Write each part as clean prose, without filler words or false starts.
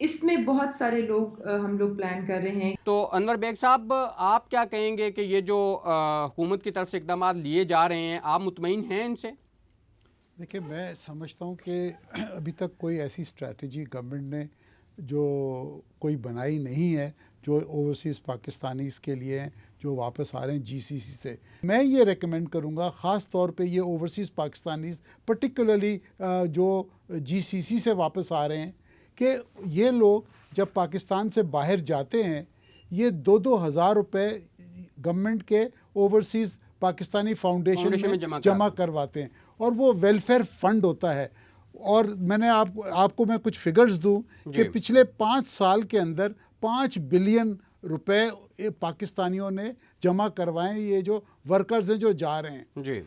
اس میں بہت سارے لوگ ہم لوگ پلان کر رہے ہیں. تو انور بیگ صاحب، آپ کیا کہیں گے کہ یہ جو حکومت کی طرف سے اقدامات لیے جا رہے ہیں، آپ مطمئن ہیں ان سے؟ دیکھیں، میں سمجھتا ہوں کہ ابھی تک کوئی ایسی اسٹریٹجی گورنمنٹ نے جو کوئی بنائی نہیں ہے جو اوورسیز پاکستانیز کے لیے ہیں جو واپس آ رہے ہیں جی سی سی سے. میں یہ ریکمینڈ کروں گا خاص طور پہ یہ اوورسیز پاکستانیز پرٹیکولرلی جو جی سی سی سے واپس آ رہے ہیں کہ یہ لوگ جب پاکستان سے باہر جاتے ہیں یہ 2,000 روپے گورنمنٹ کے اوورسیز پاکستانی فاؤنڈیشن میں جمع کرواتے ہیں اور وہ ویلفیئر فنڈ ہوتا ہے. اور میں نے آپ کو میں کچھ فگرز دوں کہ پچھلے 5 سال کے اندر 5 بلین روپے پاکستانیوں نے جمع کروائے یہ جو ورکرز ہیں جو جا رہے ہیں. جی،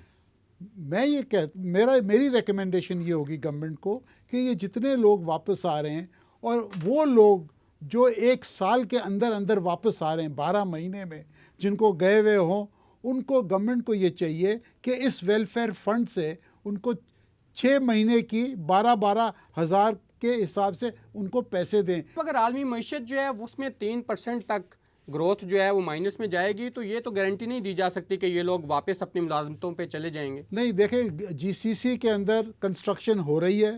میں یہ میری ریکمنڈیشن یہ ہوگی گورنمنٹ کو کہ یہ جتنے لوگ واپس آ رہے ہیں اور وہ لوگ جو 1 سال کے اندر اندر واپس آ رہے ہیں 12 مہینے میں جن کو گئے ہوئے ہوں، ان کو گورنمنٹ کو یہ چاہیے کہ اس ویلفیئر فنڈ سے ان کو 6 مہینے کی 12 ہزار کے حساب سے ان کو پیسے دیں. اگر عالمی معیشت جو ہے اس میں 3% تک گروتھ جو ہے وہ مائنس میں جائے گی تو یہ تو گارنٹی نہیں دی جا سکتی کہ یہ لوگ واپس اپنی ملازمتوں پہ چلے جائیں گے. نہیں، دیکھیں جی سی سی کے اندر کنسٹرکشن ہو رہی ہے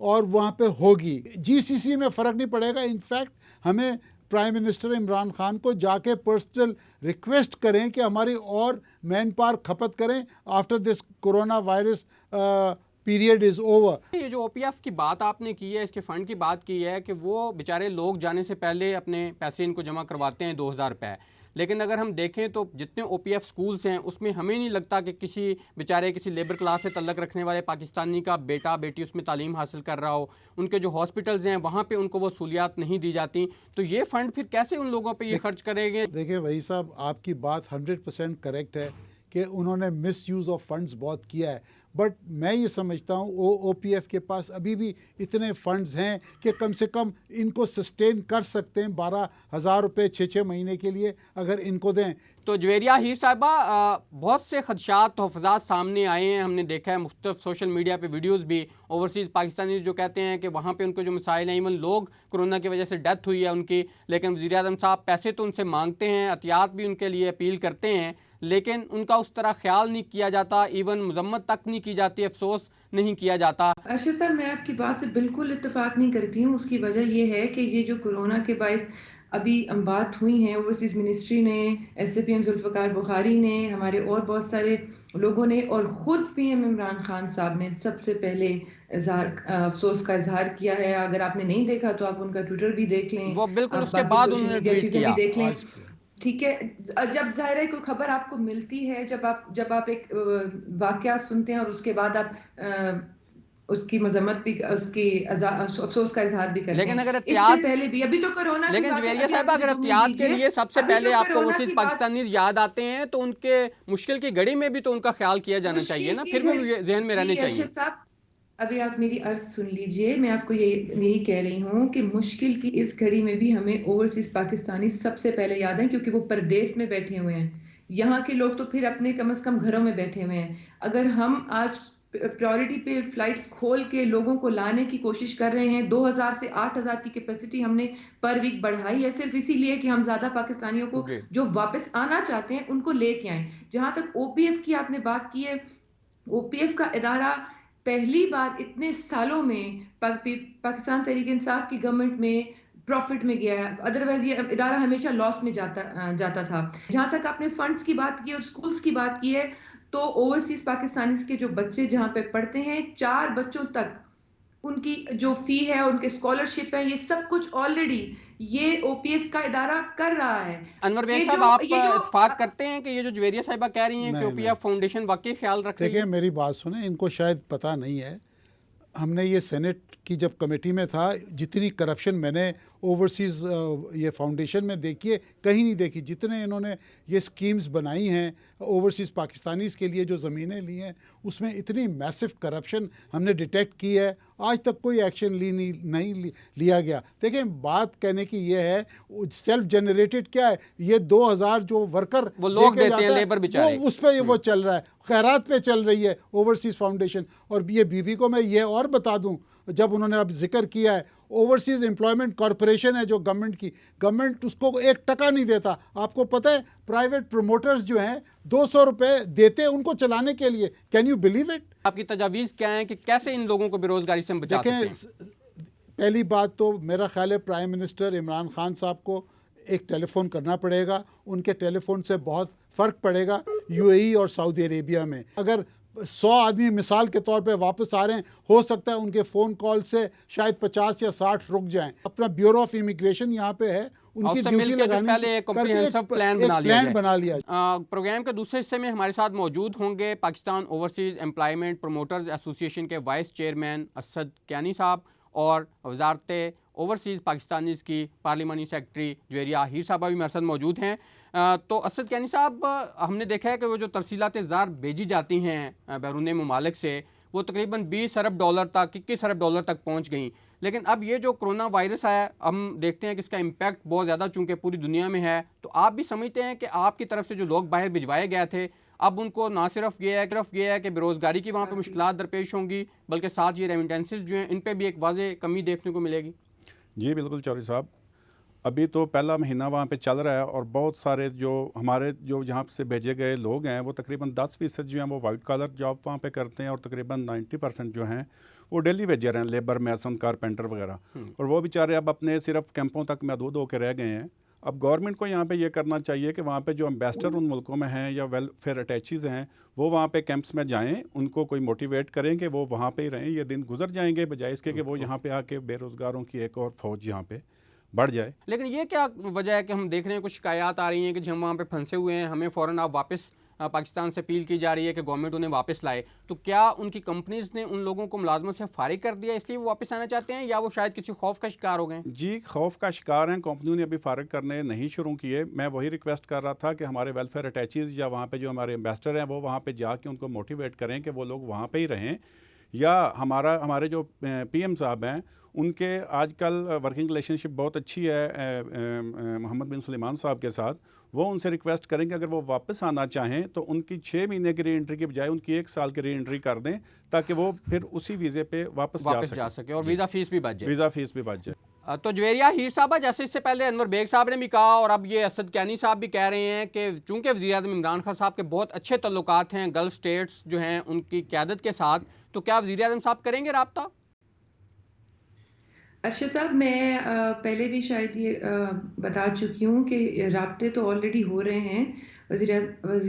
اور وہاں پہ ہوگی. جی سی سی میں فرق نہیں پڑے گا. انفیکٹ ہمیں پرائم منسٹر عمران خان کو جا کے پرسنل ریکویسٹ کریں کہ ہماری اور مین پاور کھپت کریں after this corona virus period is over. یہ جو او پی ایف کی بات آپ نے کی ہے، اس کے فنڈ کی بات کی ہے کہ وہ بیچارے لوگ جانے سے پہلے اپنے پیسے ان کو جمع کرواتے ہیں 2,000 روپے، لیکن اگر ہم دیکھیں تو جتنے او پی ایف سکولز ہیں اس میں ہمیں نہیں لگتا کہ کسی بیچارے کسی لیبر کلاس سے تعلق رکھنے والے پاکستانی کا بیٹا بیٹی اس میں تعلیم حاصل کر رہا ہو. ان کے جو ہاسپٹلز ہیں وہاں پہ ان کو وہ سہولیات نہیں دی جاتی، تو یہ فنڈ پھر کیسے ان لوگوں پہ یہ خرچ کریں گے؟ دیکھیں وہی صاحب، آپ کی بات 100% کریکٹ ہے کہ انہوں نے مس یوز آف فنڈز بہت کیا ہے، بٹ میں یہ سمجھتا ہوں او پی ایف کے پاس ابھی بھی اتنے فنڈز ہیں کہ کم سے کم ان کو سسٹین کر سکتے ہیں 12,000 روپے 6 مہینے کے لیے اگر ان کو دیں. تو جویریہ ہیر صاحبہ، بہت سے خدشات تحفظات سامنے آئے ہیں، ہم نے دیکھا ہے مختلف سوشل میڈیا پہ ویڈیوز بھی اوورسیز پاکستانی جو کہتے ہیں کہ وہاں پہ ان کو جو مسائل ہیں، ایون لوگ کرونا کی وجہ سے ڈیتھ ہوئی ہے ان کی، لیکن وزیر اعظم صاحب پیسے تو ان سے مانگتے ہیں، احتیاط بھی ان کے لیے اپیل کرتے ہیں، لیکن ان کا اس طرح خیال نہیں کیا جاتا، ایون مذمت تک نہیں کی جاتی، افسوس نہیں کیا جاتا. ارشد صاحب، میں آپ کی بات سے بالکل اتفاق نہیں کرتی ہوں. اس کی وجہ یہ ہے کہ یہ جو کورونا کے باعث ابھی بات ہوئی ہیں اوورسیز منسٹری نے، S A P M Zulfiqar Bukhari نے، ہمارے اور بہت سارے لوگوں نے، اور خود پی ایم عمران خان صاحب نے سب سے پہلے افسوس کا اظہار کیا ہے. اگر آپ نے نہیں دیکھا تو آپ ان کا ٹویٹر بھی دیکھ لیں، وہ بالکل آپ اس کے باقی بعد سوشل انہوں نے میڈیا ٹویٹ چیزیں بھی کیا. دیکھ لیں. ٹھیک ہے، جب ظاہر ہے کوئی خبر آپ کو ملتی ہے، جب آپ ایک واقعہ سنتے ہیں اور اس کے بعد آپ اس کی مذمت بھی، اس کی افسوس کا اظہار بھی کرتے ہیں. لیکن اگر اس سے پہلے بھی ابھی تو کورونا کی لیکن بات ہے، جویریہ ابھی صاحبہ آپ اگر مجھے 2 منٹ احتیاط کے دیجیے. لیے سب سے ابھی پہلے تو آپ کو کورونا اوورسیز کی بات، پاکستانیز یاد آتے ہیں تو ان کے مشکل کی گھڑی میں بھی تو ان کا خیال کیا جانا چاہیے نا، پھر بھی ذہن میں رہنے جی چاہیے. ارشد صاحب، ابھی آپ میری عرض سن لیجئے. میں آپ کو یہی کہہ رہی ہوں کہ مشکل کی اس گھڑی میں بھی ہمیں اوورسیز پاکستانی سب سے پہلے یاد ہیں، کیونکہ وہ پردیس میں بیٹھے ہوئے ہیں. یہاں کے لوگ تو پھر اپنے کم از کم گھروں میں بیٹھے ہوئے ہیں. اگر ہم آج پریورٹی پہ فلائٹس کھول کے لوگوں کو لانے کی کوشش کر رہے ہیں، 2,000 سے 8,000 کی کیپیسٹی ہم نے پر ویک بڑھائی ہے، صرف اسی لیے کہ ہم زیادہ پاکستانیوں کو جو واپس آنا چاہتے ہیں ان کو لے کے آئیں. جہاں تک او پی ایف کی آپ نے بات کی ہے، او پی ایف کا ادارہ پہلی بار اتنے سالوں میں پاکستان تحریک انصاف کی گورنمنٹ میں پروفٹ میں گیا ہے. ادروائز یہ ادارہ ہمیشہ لاس میں جاتا تھا. جہاں تک آپ نے فنڈز کی بات کی اور سکولز کی بات کی ہے، تو اوورسیز پاکستانیز کے جو بچے جہاں پہ پڑھتے ہیں، 4 بچوں تک ان کی جو فی ہے، ان کے اسکالرشپ ہے، یہ سب کچھ آلریڈی یہ او پی ایف کا ادارہ کر رہا ہے. انور بیگ صاحب، آپ اتفاق کرتے ہیں کہ یہ جو جویریہ صاحبہ کہہ رہی ہیں کہ او پی ایف فاؤنڈیشن واقعی خیال رکھ رہی ہے؟ دیکھیں میری بات سنیں، ان کو شاید پتہ نہیں ہے. ہم نے یہ سینٹ کی جب کمیٹی میں تھا، جتنی کرپشن میں نے اوورسیز یہ فاؤنڈیشن میں دیکھی ہے کہیں نہیں دیکھی. جتنے انہوں نے یہ سکیمز بنائی ہیں اوورسیز پاکستانیز کے لیے جو زمینیں لی ہیں، اس میں اتنی میسو کرپشن ہم نے ڈیٹیکٹ کی ہے. آج تک کوئی ایکشن نہیں لیا گیا. دیکھیں بات کہنے کی یہ ہے، سیلف جنریٹڈ کیا ہے، یہ 2,000 جو ورکر وہ لوگ دیتے ہیں، لیبر بیچارے، اس پہ وہ چل رہا ہے، خیرات پہ چل رہی ہے اوورسیز فاؤنڈیشن. اور یہ بی بی کو میں یہ اور بتا دوں، جب انہوں نے اب ذکر کیا ہے اوورسیز امپلائمنٹ کارپوریشن ہے جو گورنمنٹ کی، گورنمنٹ اس کو 1 ٹکا نہیں دیتا. آپ کو پتہ ہے پرائیویٹ پروموٹرز جو ہیں 200 روپے دیتے ہیں ان کو چلانے کے لیے. Can you believe it? آپ کی تجاویز کیا ہیں کہ کیسے ان لوگوں کو بے روزگاری سے ہم بچا سکتے ہیں؟ دیکھیں، پہلی بات تو میرا خیال ہے پرائم منسٹر عمران خان صاحب کو ایک ٹیلی فون کرنا پڑے گا. ان کے ٹیلی فون سے بہت فرق پڑے گا یو اے ای اور سعودی عربیہ میں. اگر 100 آدمی مثال کے طور پہ واپس آ رہے ہیں، ہو سکتا ہے ان کے فون کال سے شاید 50 یا 60 رک جائیں. اپنا بیورو آف امیگریشن یہاں پہ ہے، ان کی ڈیوٹی لگانی پلان بنا لیا. پروگرام کے دوسرے حصے میں ہمارے ساتھ موجود ہوں گے پاکستان اوورسیز امپلائمنٹ پروموٹرز ایسوسی ایشن کے وائس چیئرمین اسد کیانی صاحب اور وزارت اوورسیز پاکستانیز کی پارلیمانی سیکرٹری جویریہ ہیر صاحبہ بھی میرے ساتھ موجود ہیں. تو اسد کیانی صاحب، ہم نے دیکھا ہے کہ وہ جو ترسیلات زار بھیجی جاتی ہیں بیرون ممالک سے وہ تقریباً 20 ارب ڈالر تک 21 ارب ڈالر تک پہنچ گئیں. لیکن اب یہ جو کرونا وائرس ہے ہم دیکھتے ہیں کہ اس کا امپیکٹ بہت زیادہ چونکہ پوری دنیا میں ہے. تو آپ بھی سمجھتے ہیں کہ آپ کی طرف سے جو لوگ باہر بھجوائے گئے تھے اب ان کو نہ صرف یہ ہے کہ بے روزگاری کی وہاں پہ مشکلات درپیش ہوں گی، بلکہ ساتھ یہ ریمیٹنسز جو ہیں ان پہ بھی ایک واضح کمی دیکھنے کو ملے گی؟ جی بالکل چوہدری صاحب، ابھی تو پہلا مہینہ وہاں پہ چل رہا ہے اور بہت سارے جو ہمارے جو یہاں سے بھیجے گئے لوگ ہیں وہ تقریباً 10% جو ہیں وہ وائٹ کالر جاب وہاں پہ کرتے ہیں اور تقریباً 90% جو ہیں وہ ڈیلی ویجر ہیں، لیبر، میسن، کارپینٹر وغیرہ. اور وہ بیچارے اب اپنے صرف کیمپوں تک محدود ہو کے رہ گئے ہیں. اب گورنمنٹ کو یہاں پہ یہ کرنا چاہیے کہ وہاں پہ جو امبیسڈر ان ملکوں میں ہیں یا ویلفیئر اٹیچیز ہیں وہ وہاں پہ کیمپس میں جائیں، ان کو کوئی موٹیویٹ کریں کہ وہ وہاں پہ ہی رہیں. یہ دن گزر جائیں گے بجائے اس کے کہ وہ یہاں پہ آ کے بے روزگاروں کی ایک اور فوج یہاں پہ بڑھ جائے. لیکن یہ کیا وجہ ہے کہ ہم دیکھ رہے ہیں کچھ شکایات آ رہی ہیں کہ جب ہم وہاں پہ پھنسے ہوئے ہیں ہمیں فوراً آپ واپس پاکستان سے اپیل کی جا رہی ہے کہ گورنمنٹ انہیں واپس لائے. تو کیا ان کی کمپنیز نے ان لوگوں کو ملازمت سے فارغ کر دیا اس لیے وہ واپس آنا چاہتے ہیں، یا وہ شاید کسی خوف کا شکار ہو گئے ہیں؟ جی خوف کا شکار ہیں. کمپنیوں نے ابھی فارغ کرنے نہیں شروع کیے. میں وہی ریکویسٹ کر رہا تھا کہ ہمارے ویلفیئر اٹیچیز یا وہاں پہ جو ہمارے امبیسڈر ہیں وہ وہاں پہ جا کے ان کو موٹیویٹ کریں کہ وہ لوگ وہاں پہ ہی رہیں، یا ہمارے جو پی ایم صاحب ہیں ان کے آج کل ورکنگ ریلیشن شپ بہت اچھی ہے محمد بن سلیمان صاحب کے ساتھ. وہ ان سے ریکویسٹ کریں کہ اگر وہ واپس آنا چاہیں تو ان کی 6 مہینے کی ری انٹری کی بجائے ان کی 1 سال کی ری انٹری کر دیں تاکہ وہ پھر اسی ویزے پہ واپس جا سکے اور ویزا فیس بھی بچ جائے. ویزا فیس بھی بچ جائے. تو جویریہ ہیر صاحبہ، جیسے اس سے پہلے انور بیگ صاحب نے بھی کہا اور اب یہ اسد کیانی صاحب بھی کہہ رہے ہیں کہ چونکہ وزیر اعظم عمران خان صاحب کے بہت اچھے تعلقات ہیں گلف سٹیٹس جو ہیں ان کی قیادت کے ساتھ، تو کیا وزیر اعظم صاحب کریں گے رابطہ؟ ارشد صاحب، میں پہلے بھی شاید یہ بتا چکی ہوں کہ رابطے تو آلریڈی ہو رہے ہیں. وزیر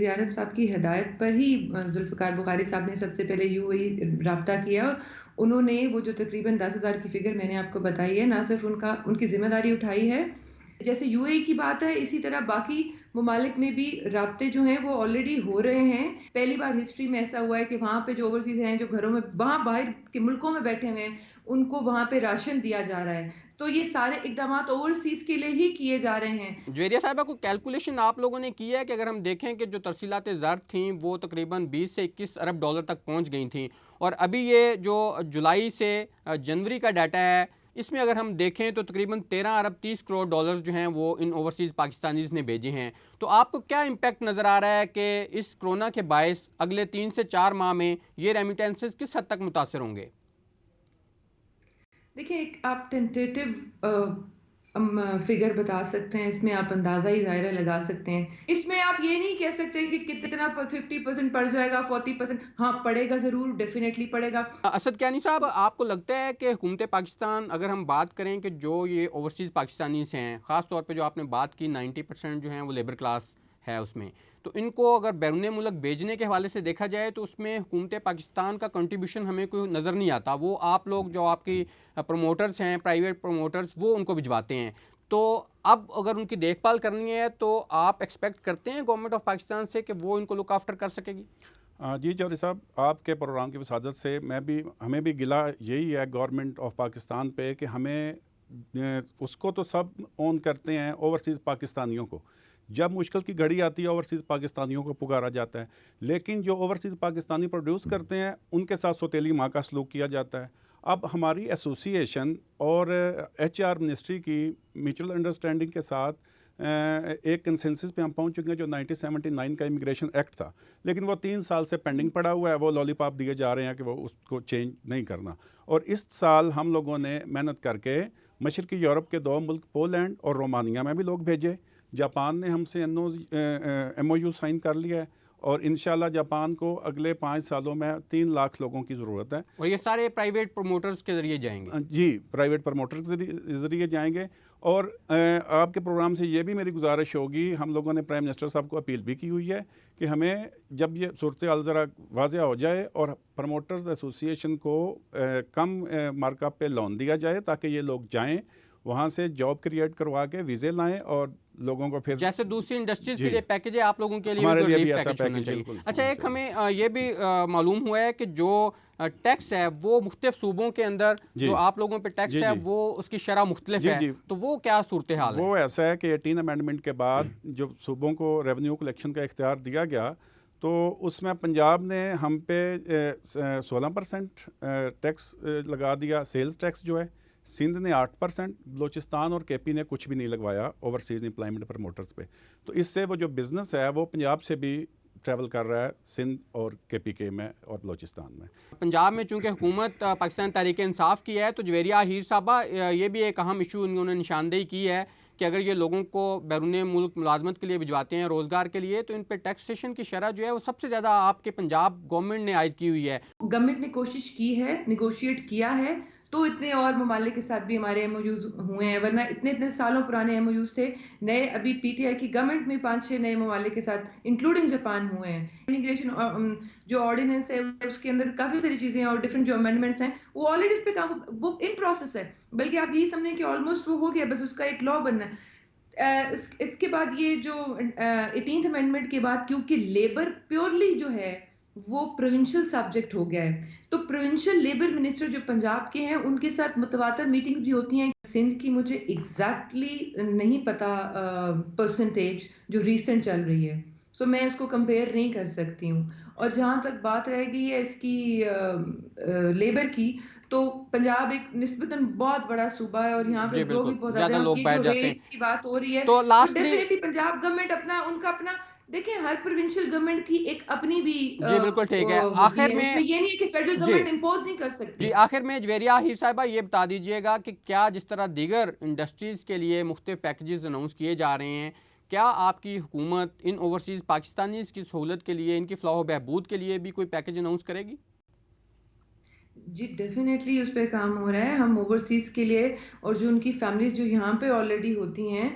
اعظم صاحب کی ہدایت پر ہی ذوالفقار بخاری صاحب نے سب سے پہلے یو اے ای رابطہ کیا. انہوں نے وہ جو تقریباً 10,000 کی فگر میں نے آپ کو بتائی ہے، نہ صرف ان کی ذمہ داری اٹھائی ہے جیسے یو اے ای کی بات ہے، اسی طرح باقی ممالک میں بھی رابطے جو ہیں وہ آلریڈی ہو رہے ہیں. پہلی بار ہسٹری میں ایسا ہوا ہے کہ وہاں پہ جو اوورسیز ہیں جو گھروں میں وہاں باہر کے ملکوں میں بیٹھے ہوئے ہیں ان کو وہاں پہ راشن دیا جا رہا ہے. تو یہ سارے اقدامات اوورسیز کے لیے ہی کیے جا رہے ہیں. جویریہ صاحبہ، کو کیلکولیشن آپ لوگوں نے کی ہے کہ اگر ہم دیکھیں کہ جو ترسیلات زر تھیں وہ تقریباً 20 سے 21 ارب ڈالر تک پہنچ گئی تھیں، اور ابھی یہ جو جولائی سے جنوری کا ڈیٹا ہے اس میں اگر ہم دیکھیں تو تقریباً 13 ارب 30 کروڑ ڈالر جو ہیں وہ ان اوورسیز پاکستانیز نے بھیجے ہیں. تو آپ کو کیا امپیکٹ نظر آ رہا ہے کہ اس کرونا کے باعث اگلے 3 سے 4 ماہ میں یہ ریمیٹنسز کس حد تک متاثر ہوں گے؟ دیکھیں، ایک آپ ٹینٹیٹیو فگر بتا سکتے ہیں، اس میں آپ اندازہ ہی ظاہرہ لگا سکتے ہیں. اس میں آپ یہ نہیں کہہ سکتے کہ کتنا 50% پڑ جائے گا، 40%. ہاں پڑے گا، ضرور ڈیفینیٹلی پڑے گا. اسد کیانی صاحب، آپ کو لگتا ہے کہ حکومت پاکستان، اگر ہم بات کریں کہ جو یہ اوورسیز پاکستانیز ہیں، خاص طور پہ جو آپ نے بات کی 90% جو ہیں وہ لیبر کلاس ہے اس میں، تو ان کو اگر بیرون ملک بھیجنے کے حوالے سے دیکھا جائے تو اس میں حکومت پاکستان کا کنٹریبیوشن ہمیں کوئی نظر نہیں آتا. وہ آپ لوگ جو آپ کی پروموٹرز ہیں، پرائیویٹ پروموٹرز، وہ ان کو بھجواتے ہیں. تو اب اگر ان کی دیکھ بھال کرنی ہے تو آپ ایکسپیکٹ کرتے ہیں گورنمنٹ آف پاکستان سے کہ وہ ان کو لک آفٹر کر سکے گی؟ جی چوہدری صاحب، آپ کے پروگرام کی وسادت سے ہمیں بھی گلہ یہی ہے گورنمنٹ آف پاکستان پہ کہ ہمیں اس کو تو سب اون کرتے ہیں اوورسیز پاکستانیوں کو. جب مشکل کی گھڑی آتی ہے اوورسیز پاکستانیوں کو پکارا جاتا ہے، لیکن جو اوورسیز پاکستانی پروڈیوس کرتے ہیں ان کے ساتھ سوتیلی ماں کا سلوک کیا جاتا ہے. اب ہماری ایسوسی ایشن اور ایچ آر منسٹری کی میوچل انڈرسٹینڈنگ کے ساتھ ایک کنسنسس پہ ہم پہنچ چکے ہیں جو 1979 کا امیگریشن ایکٹ تھا، لیکن وہ 3 سال سے پینڈنگ پڑا ہوا ہے، وہ لالی پاپ دیے جا رہے ہیں کہ وہ اس کو چینج نہیں کرنا. اور اس سال ہم لوگوں نے محنت کر کے مشرقی یورپ کے 2 ملک پولینڈ اور رومانیہ میں بھی لوگ بھیجے. جاپان نے ہم سے MOU سائن کر لیا ہے، اور انشاءاللہ جاپان کو اگلے 5 سالوں میں 3 لاکھ لوگوں کی ضرورت ہے. اور یہ سارے پرائیویٹ پروموٹرز کے ذریعے جائیں گے؟ جی، پرائیویٹ پروموٹر کے ذریعے جائیں گے. اور آپ کے پروگرام سے یہ بھی میری گزارش ہوگی، ہم لوگوں نے پرائم منسٹر صاحب کو اپیل بھی کی ہوئی ہے کہ ہمیں جب یہ صورتحال ذرا واضح ہو جائے اور پروموٹرز ایسوسی ایشن کو کم مارک اپ پہ لون دیا جائے تاکہ یہ لوگ جائیں وہاں سے جاب کریٹ کروا کے ویزے لائیں اور لوگوں کو پھر جیسے دوسری انڈسٹریز کے لیے پیکج ہے، آپ لوگوں کے لیے ہمارے بھی لیے ریلیف بھی ایسا پیکج ہونا پیکج چاہیے. بالکل. اچھا، ایک ہمیں یہ بھی معلوم ہوا ہے کہ جو ٹیکس ہے وہ مختلف صوبوں کے اندر جو آپ لوگوں پہ ٹیکس ہے وہ اس کی شرح مختلف ہے، تو وہ کیا صورتحال ہے؟ وہ ایسا ہے کہ 18 امینڈمنٹ کے بعد جو صوبوں کو ریونیو کلیکشن کا اختیار دیا گیا تو اس میں پنجاب نے ہم پہ 16% ٹیکس لگا دیا، سیلز ٹیکس جو ہے. سندھ نے 8%، بلوچستان اور KP نے کچھ بھی نہیں لگوایا اوورسیز امپلائمنٹ پروموٹرز پہ. تو اس سے وہ جو بزنس ہے وہ پنجاب سے بھی ٹریول کر رہا ہے سندھ اور KPK میں اور بلوچستان میں. پنجاب میں چونکہ حکومت پاکستان تحریک انصاف کی ہے تو جویریہ ہیر صاحبہ یہ بھی ایک اہم ایشو انہوں نے نشاندہی کی ہے کہ اگر یہ لوگوں کو بیرون ملک ملازمت کے لیے بھجواتے ہیں، روزگار کے لیے، تو ان پہ ٹیکسیشن کی شرح جو ہے وہ سب سے زیادہ آپ کے پنجاب گورنمنٹ نے عائد کی ہوئی ہے. گورنمنٹ نے کوشش کی ہے، نیگوشیٹ کیا ہے، تو اتنے اور ممالک کے ساتھ بھی ہمارے MOUs ہوئے ہیں، ورنہ اتنے سالوں پرانے MOUs تھے. نئے ابھی PTI کی گورنمنٹ میں 5-6 نئے ممالک کے ساتھ انکلوڈنگ جاپان ہوئے ہیں. امیگریشن جو آرڈیننس ہے اس کے اندر کافی ساری چیزیں اور ڈفرینٹ جو امینڈمنٹس ہیں وہ آلریڈی اس پہ کام، وہ ان پروسیس ہے، بلکہ آپ یہی سمجھیں کہ آلموسٹ وہ ہو گیا، بس اس کا ایک لا بننا ہے. اس کے بعد یہ جو 18th امینڈمنٹ کے بعد کیونکہ لیبر پیورلی جو ہے وہ پروونشل سبجیکٹ ہو گیا ہے، تو پروونشل لیبر منسٹر جو پنجاب کے ہیں ان کے ساتھ متواتر میٹنگز بھی ہوتی ہیں. سندھ کی مجھے ایگزیکٹلی نہیں پتا پرسنٹیج جو ریسنٹ چل رہی ہے، سو میں اس کو کمپیئر نہیں کر سکتی ہوں. اور جہاں تک بات رہ گئی ہے اس کی لیبر کی، تو پنجاب ایک نسبتاً بہت بڑا صوبہ ہے اور یہاں پہ لوگ بھی بہت زیادہ ہیں. لوگ یہ بیٹھ جو جاتے ہیں ریٹس کی بات ہو رہی ہے تو تو ڈیفینیٹلی پنجاب گورنمنٹ ان کا اپنا دیکھیں، ہر پروونشل گورنمنٹ کی ایک اپنی بھی جی بالکل ٹھیک ہے. آخر میں یہ نہیں ہے کہ فیڈرل گورنمنٹ امپوز نہیں کر سکتی. جی آخر میں جویریہ ہیر صاحبہ یہ بتا دیجئے گا کہ کیا جس طرح دیگر انڈسٹریز کے لیے مختلف پیکیجز اناؤنس کیے جا رہے ہیں، کیا آپ کی حکومت ان اوورسیز پاکستانیز کی سہولت کے لیے، ان کی فلاح و بہبود کے لیے بھی کوئی پیکیج اناؤنس کرے گی؟ جی ڈیفینیٹلی اس پہ کام ہو رہا ہے. ہم اوورسیز کے لیے اور جو ان کی فیملیز جو یہاں پہ آلریڈی ہوتی ہیں،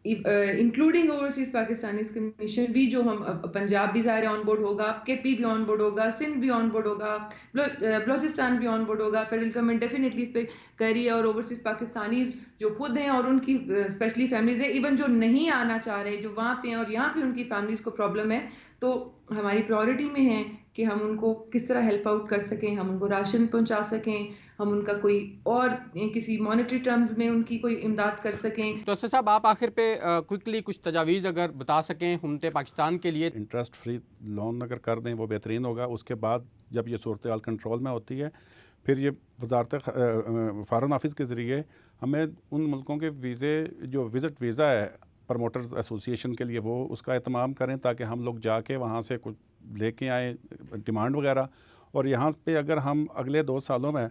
انکلوڈنگ اوورسیز پاکستانیز کمیشن بھی، جو ہم پنجاب بھی ظاہر آن بورڈ ہوگا، KP بھی آن بورڈ ہوگا، سندھ بھی آن بورڈ ہوگا، بلوچستان بھی آن بورڈ ہوگا. فیڈرل گورنمنٹ ڈیفینیٹلی اس پہ کر رہی ہے، اور اوورسیز پاکستانیز جو خود ہیں اور ان کی اسپیشلی فیملیز ہیں، ایون جو نہیں آنا چاہ رہے، جو وہاں پہ ہیں اور یہاں پہ ان کی فیملیز کو پرابلم ہے، تو ہماری پرائورٹی میں ہے کہ ہم ان کو کس طرح ہیلپ آؤٹ کر سکیں، ہم ان کو راشن پہنچا سکیں، ہم ان کا کوئی اور کسی مانیٹری ٹرمز میں ان کی کوئی امداد کر سکیں. تو اسد صاحب آپ آخر پہ کوئکلی کچھ تجاویز اگر بتا سکیں حکومت پاکستان کے لیے. انٹرسٹ فری لون اگر کر دیں وہ بہترین ہوگا. اس کے بعد جب یہ صورتحال کنٹرول میں ہوتی ہے پھر یہ وزارت فارن آفس کے ذریعے ہمیں ان ملکوں کے ویزے جو وزٹ ویزا ہے پروموٹرز ایسوسی ایشن کے لیے، وہ اس کا اہتمام کریں تاکہ ہم لوگ جا کے وہاں سے کچھ لے کے آئیں ڈیمانڈ وغیرہ. اور یہاں پہ اگر ہم اگلے 2 سالوں میں،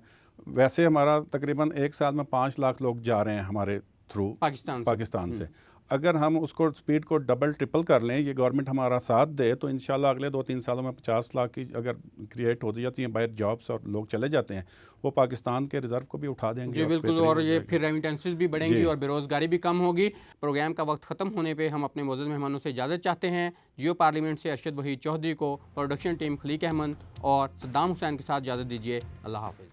ویسے ہمارا تقریباً 1 سال میں 5 لاکھ لوگ جا رہے ہیں ہمارے تھرو پاکستان سے، اگر ہم اس کو سپیڈ کو ڈبل ٹرپل کر لیں، یہ گورنمنٹ ہمارا ساتھ دے، تو انشاءاللہ اگلے 2-3 سالوں میں 50 لاکھ کی اگر کریٹ ہو جاتی ہیں باہر جابس اور لوگ چلے جاتے ہیں، وہ پاکستان کے ریزرو کو بھی اٹھا دیں گے. جی بالکل، اور یہ پھر ریمیٹنسز بھی بڑھیں گی اور بے روزگاری بھی کم ہوگی. پروگرام کا وقت ختم ہونے پہ ہم اپنے معزز مہمانوں سے اجازت چاہتے ہیں. جیو پارلیمنٹ سے ارشد وحید چودھری کو، پروڈکشن ٹیم خلیق احمد اور صدام حسین کے ساتھ اجازت دیجیے. اللہ حافظ.